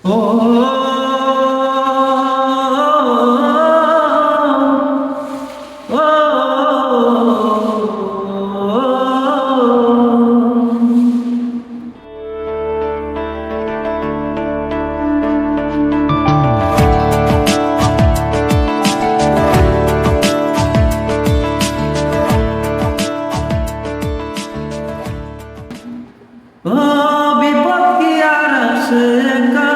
ও বিপদ কি আর আসে একা,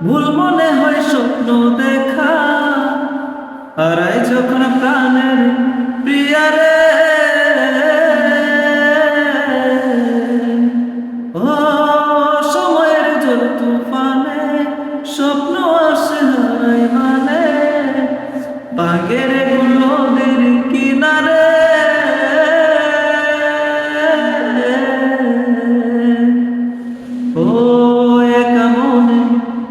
ভুল মনে হয় স্বপ্ন দেখা, হারাই যখন প্রাণের প্রিয়ারে। ও সময়ের জোর তুফানে স্বপ্ন আসে হারাই মানে, বাগের নদীর কিনারে। ও একা মনে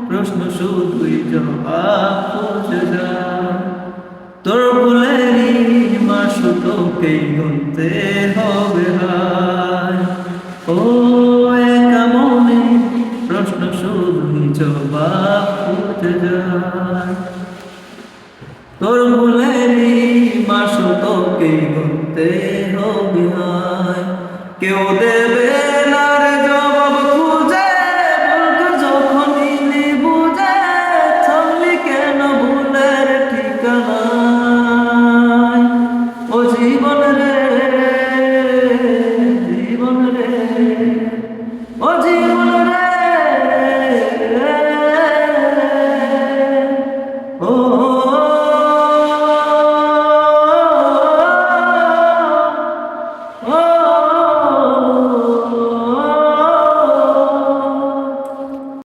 প্রশ্ন শুধুই জবাব খুঁজে যায়, তোর ভুলেরই মাসু তোকেই গুনতে হবে হায়। ও একা মনে প্রশ্ন শুধুই জবাব খুঁজে যায়, তোর ভুলেরই মাসু তোকেই গুনতে হবে হায়। কেউ